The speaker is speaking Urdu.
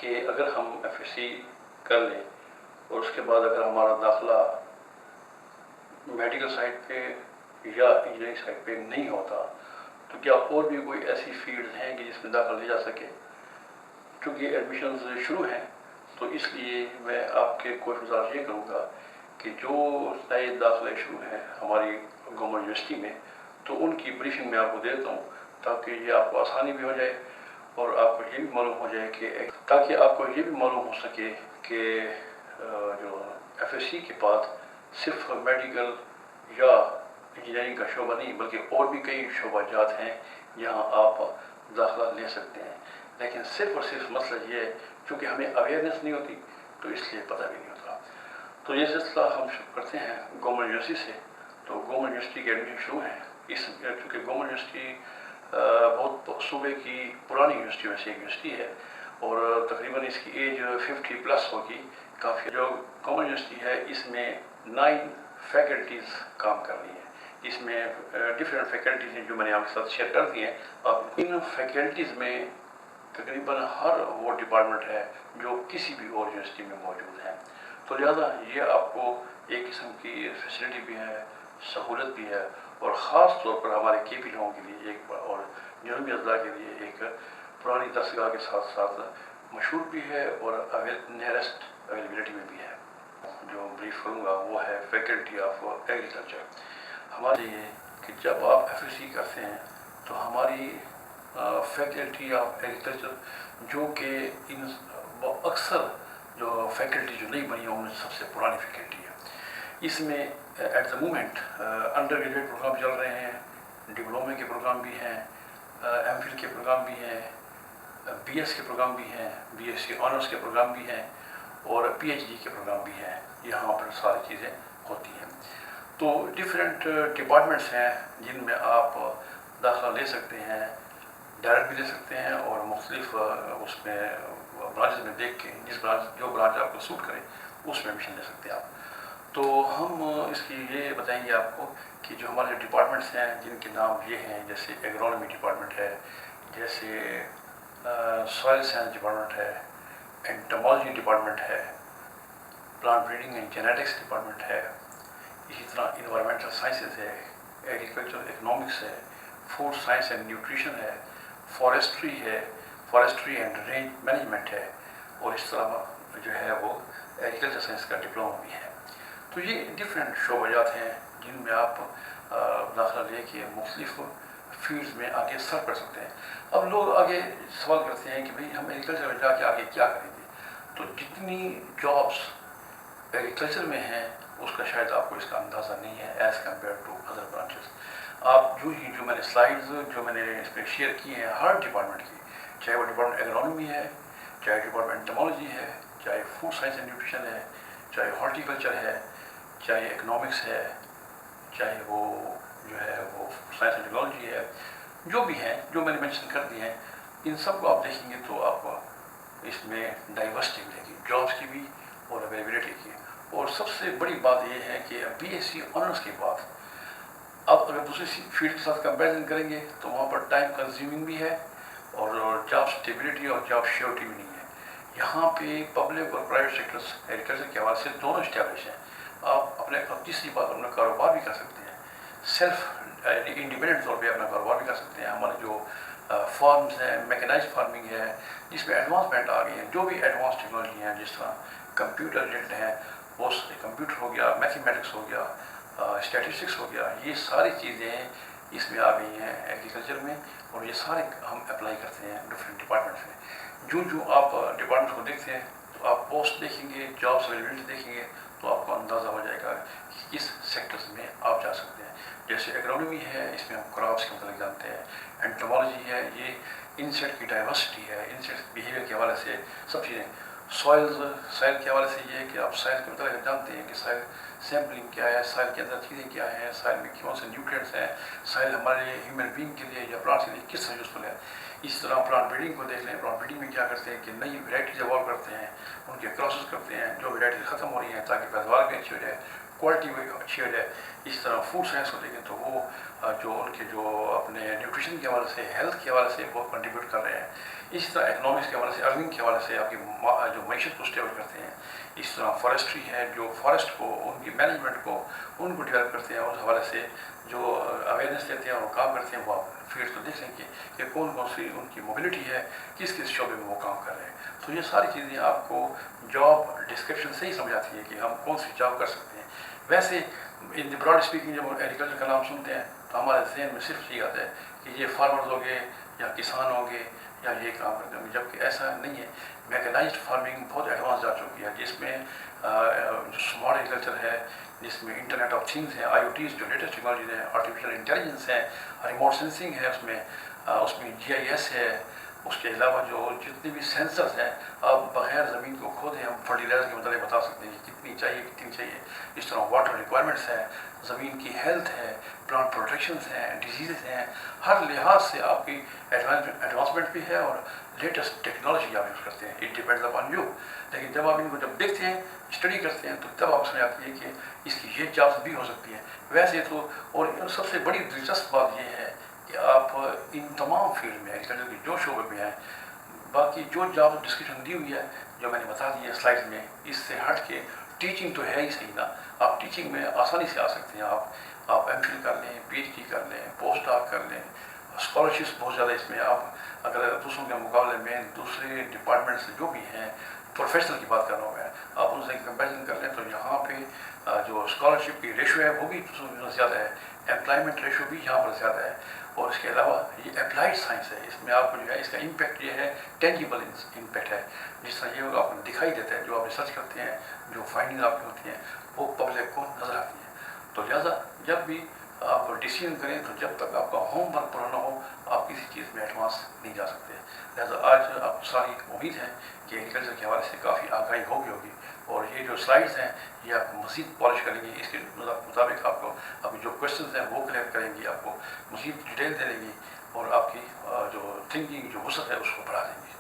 کہ اگر ہم FSC کر لیں اور اس کے بعد اگر ہمارا داخلہ میڈیکل سائٹ پہ یا انجینئرنگ سائٹ پہ نہیں ہوتا تو کیا اور بھی کوئی ایسی فیلڈ ہیں کہ جس میں داخلہ لیا جا سکے؟ چونکہ ایڈمیشنز شروع ہیں تو اس لیے میں آپ کے کوئی گزارش یہ کروں گا کہ جو نئے داخلے شروع ہیں ہماری گورنمنٹ یونیورسٹی میں تو ان کی بریفنگ میں آپ کو دے دیتا ہوں تاکہ یہ آپ کو آسانی بھی ہو جائے اور آپ کو یہ بھی معلوم ہو جائے کہ تاکہ آپ کو یہ بھی معلوم ہو سکے کہ جو FSC کے بعد صرف میڈیکل یا انجینئرنگ کا شعبہ نہیں بلکہ اور بھی کئی شعبہ جات ہیں جہاں آپ داخلہ لے سکتے ہیں، لیکن صرف اور صرف مسئلہ یہ ہے چونکہ ہمیں اویئرنیس نہیں ہوتی تو اس لیے پتہ بھی نہیں ہوتا۔ تو یہ سلسلہ ہم شروع کرتے ہیں گورنمنٹ یونیورسٹی سے۔ تو گورنمنٹ یونیورسٹی کے ایڈمیشن شروع ہیں چونکہ گورنمنٹ یونیورسٹی بہت صوبے کی پرانی یونیورسٹی میں سے ایک یونیورسٹی ہے اور تقریباً اس کی ایج 50+ ہوگی کافی۔ جو گورنمنٹ یونیورسٹی ہے اس میں 9 فیکلٹیز کام کر رہی ہیں، اس میں ڈفرینٹ فیکلٹیز ہیں جو میں نے آپ کے ساتھ شیئر کر دی ہیں۔ آپ ان فیکلٹیز میں تقریباً ہر وہ ڈپارٹمنٹ ہے جو کسی بھی اور یونیورسٹی میں موجود ہے، تو لہٰذا یہ آپ کو ایک قسم کی فیسلٹی بھی ہے، سہولت بھی ہے، اور خاص طور پر ہمارے KP لوگوں کے لیے ایک اور جنوبی اضلاع کے لیے ایک پرانی درسگاہ کے ساتھ ساتھ مشہور بھی ہے اور نیئرسٹ اویلیبلٹی میں بھی ہے۔ جو بریف کروں گا وہ ہے فیکلٹی آف ایگریکلچر۔ ہمارے لیے کہ جب آپ FSC کرتے ہیں تو ہماری فیکلٹی آف ایگریکلچر جو کہ اکثر جو فیکلٹی جو نہیں بنی ہے ان میں سب سے پرانی فیکلٹی ہے، اس میں at the moment undergraduate program چل رہے ہیں، ڈپلومے کے پروگرام بھی ہیں، MPhil کے پروگرام بھی ہیں، BS کے پروگرام بھی ہیں، BSc آنرس کے پروگرام بھی ہیں اور PhD کے پروگرام بھی ہیں، یہاں پر ساری چیزیں ہوتی ہیں۔ تو ڈفرینٹ ڈپارٹمنٹس ہیں جن میں آپ داخلہ لے سکتے ہیں، ڈائریکٹ بھی لے سکتے ہیں اور مختلف اس میں برانچز میں دیکھ کے جو برانچ آپ کو سوٹ کرے اس میں ایڈمیشن لے سکتے ہیں آپ۔ تو ہم اس کی یہ بتائیں گے آپ کو کہ جو ہمارے ڈپارٹمنٹس ہیں جن کے نام یہ ہیں، جیسے ایگرونومی ڈپارٹمنٹ ہے، جیسے سوائل سائنس ڈپارٹمنٹ ہے، انٹمالوجی ڈپارٹمنٹ ہے، plant breeding and genetics department ہے، اسی طرح انوائرمنٹل سائنسز ہے، ایگریکلچر اکنامکس ہے، فوڈ سائنس اینڈ نیوٹریشن ہے، فارسٹری ہے، فارسٹری اینڈ رینج مینجمنٹ ہے، اور اس طرح جو ہے وہ ایگریکلچر سائنس کا ڈپلوما بھی ہے۔ تو یہ ڈفرینٹ شعبہ جات ہیں جن میں آپ داخلہ لے کے مختلف فیلڈز میں آگے سرو کر سکتے ہیں۔ اب لوگ آگے سوال کرتے ہیں کہ بھئی ہم ایگریکلچر میں جا کے آگے کیا کریں گے؟ تو جتنی جابس ایگریکلچر میں ہیں اس کا شاید آپ کو اس کا اندازہ نہیں ہے as compare to other branches. آپ جو میں نے سلائیڈز جو میں نے اس میں شیئر کی ہیں ہر ڈپارٹمنٹ کی، چاہے وہ ڈپارٹمنٹ ایگرونومی ہے، چاہے ڈپارٹمنٹ انٹمالوجی ہے، چاہے فوڈ سائنس اینڈ نیوٹریشن ہے، چاہے ہارٹیکلچر ہے، چاہے اکنامکس ہے، چاہے وہ جو ہے وہ سائنس اینڈ ٹیکنالوجی ہے، جو بھی ہیں جو میں نے مینشن کر دی ہیں، ان سب کو آپ دیکھیں گے تو آپ کو اس میں ڈائیورسٹی ملے گی، جابس کی بھی اور اویلیبلٹی کی۔ اور سب سے بڑی بات یہ ہے کہ BSc آنرس کے بعد اب اگر دوسری فیلڈ کے ساتھ کمپیریزن کریں گے تو وہاں پر ٹائم کنزیومنگ بھی ہے اور جاب اسٹیبلٹی اور جاب شیورٹی بھی نہیں ہے۔ یہاں پہ پبلک اور پرائیویٹ سیکٹرز ایگریکلچر کے حوالے سے دونوں اسٹیبلش ہیں۔ آپ تیسری بات اپنا کاروبار بھی کر سکتے ہیں، سیلف انڈیپینڈنٹ طور پہ اپنا کاروبار بھی کر سکتے ہیں۔ ہمارے جو فارمز ہیں، میکنائز فارمنگ ہے جس میں ایڈوانسمنٹ آ گئی ہیں، جو بھی ایڈوانس ٹیکنالوجی ہیں جس طرح کمپیوٹر ریلیٹڈ ہیں، وہ کمپیوٹر ہو گیا، میتھمیٹکس ہو گیا، اسٹیٹسٹکس ہو گیا، یہ ساری چیزیں اس میں آ گئی ہیں ایگریکلچر میں، اور یہ سارے ہم اپلائی کرتے ہیں ڈفرینٹ ڈپارٹمنٹس میں۔ جو آپ ڈپارٹمنٹ کو دیکھتے ہیں تو آپ پوسٹ دیکھیں گے، جابس اویلیبلٹی دیکھیں گے تو آپ کو اندازہ ہو جائے گا کہ کس سیکٹرز میں آپ جا سکتے ہیں۔ جیسے ایگرونومی ہے، اس میں ہم کراپس کے متعلق جانتے ہیں، انٹمالوجی ہے، یہ انسیکٹ کی ڈائیورسٹی ہے، انسیکٹ بیہیویئر کے حوالے سے سب چیزیں۔ سائل کے حوالے سے یہ ہے کہ آپ سائل کے متعلق جانتے ہیں کہ سائل سیمپلنگ کیا ہے، سائل کے اندر چیزیں کیا ہیں، سائل میں کون سے نیوٹرینٹس ہیں، سائل ہمارے لیے ہیومن بینگ کے لیے یا پلانٹس کے لیے کس طرح یوزفل ہے۔ اس طرح پلانٹ بریڈنگ کو دیکھ لیں، پلانٹ بریڈنگ میں کیا کرتے ہیں کہ نئی ویرائٹیز ایوالو کرتے ہیں، ان کے کراسز کرتے ہیں، جو ویرائٹیز ختم ہو رہی ہیں تاکہ پیداوار بھی اچھی ہو جائے، کوالٹی شیئر ہے. اس طرح فوڈ سائنس کو دیکھیں تو وہ جو ان کے جو اپنے نیوٹریشن کے حوالے سے, ہیلتھ کے حوالے سے بہت کنٹریبیوٹ کر رہے ہیں. اسی طرح اکنامکس کے حوالے سے, ارننگ کے حوالے سے آپ کی جو معیشت کو اسٹیبل کرتے ہیں. اس طرح فارسٹری ہے, جو فارسٹ کو, ان کی مینجمنٹ کو, ان کو ڈیولپ کرتے ہیں. اس حوالے سے جو اویئرنیس دیتے ہیں اور کام کرتے ہیں, وہ آپ فیلڈ کو دیکھ لیں کہ کون کون سی ان کی موبلٹی ہے, کس کس شعبے میں وہ کام کر رہے ہیں. تو یہ ساری چیزیں آپ کو جاب ڈسکرپشن سے ہی سمجھ آتی ہے کہ ہم کون سی جاب کر سکتے ہیں. ویسے ان دی براڈ اسپیکنگ جب ایگریکلچر کا نام سنتے ہیں تو ہمارے ذہن میں صرف یہ آتا ہے کہ یہ فارمرز ہو گئے یا کسان ہوں گے یا یہ کام کرتے ہوں گے, جبکہ ایسا نہیں ہے. میکنائزڈ فارمنگ بہت ایڈوانس جا چکی ہے, جس میں جو اسمارٹ ایگریکلچر ہے, جس میں انٹرنیٹ آف تھنگس ہیں, آئی او ٹیز جو لیٹسٹ ٹیکنالوجیز ہیں, آرٹیفیشیل انٹیلیجنس ہے, ریموٹ سینسنگ ہے, اس میں جی آئی ایس ہے. اس کے علاوہ جو جتنے بھی سینسرز ہیں, آپ بغیر زمین کو کھودے ہم فرٹیلائزر کے متعلق بتا سکتے ہیں کہ کتنی چاہیے کتنی چاہیے. اس طرح واٹر ریکوائرمنٹس ہے, زمین کی ہیلتھ ہے, پلانٹ پروٹیکشنس ہیں, ڈیزیزز ہیں. ہر لحاظ سے آپ کی ایڈوانسمنٹ بھی ہے اور لیٹسٹ ٹیکنالوجی آپ یوز کرتے ہیں. It depends upon you. لیکن جب آپ ان کو جب دیکھتے ہیں, اسٹڈی کرتے ہیں, تو تب آپ سمجھ آتی ہے کہ اس کی یہ جابس بھی ہو سکتی ہیں. ویسے تو اور سب سے بڑی دلچسپ بات یہ ہے کہ آپ ان تمام فیلڈ میں ایگریکلچر کے جو شعبے میں ہیں, باقی جو جاب ڈسکرپشن دی ہوئی ہے جو میں نے بتا دی ہے سلائڈ میں, اس سے ہٹ کے ٹیچنگ تو ہے ہی صحیح نا. آپ ٹیچنگ میں آسانی سے آ سکتے ہیں. آپ ایم فل کر لیں, پی ایچ ڈی کر لیں, پوسٹ ڈاک کر لیں. اسکالرشپس بہت زیادہ اس میں, آپ اگر دوسروں کے مقابلے میں دوسرے ڈپارٹمنٹ سے جو بھی ہیں, پروفیشنل کی بات کر رہا ہوں میں, آپ ان سے کمپیریزن کر لیں تو یہاں پہ جو اسکالرشپ کی ریشو ہے وہ بھی زیادہ ہے, امپلائمنٹ ریشو بھی یہاں پر زیادہ ہے. اور اس کے علاوہ یہ اپلائڈ سائنس ہے, اس میں آپ کو جو ہے اس کا امپیکٹ یہ ہے ٹینجیبل امپیکٹ ہے. جس طرح یہ آپ کو دکھائی دیتا ہے, جو آپ ریسرچ کرتے ہیں, جو فائنڈنگ آپ کی ہوتی ہیں, وہ پبلک کو نظر آتی ہیں. تو لہٰذا جب بھی آپ ڈیسیژن کریں تو جب تک آپ کا ہوم ورک پورا نہ ہو, آپ کسی چیز میں ایڈوانس نہیں جا سکتے. لہٰذا آج آپ کو ساری امید ہے کہ ایگریکلچر کے حوالے سے کافی آگاہی ہوگی. اور یہ جو سلائڈس ہیں یہ آپ کو مزید پالش کریں گی, اس کے مطابق آپ کو ابھی جو کوشچنز ہیں وہ کلیئر کریں گی, آپ کو مزید ڈیٹیل دے دیں گی, اور آپ کی جو تھنکنگ جو وسعت ہے اس کو بڑھا دیں گی.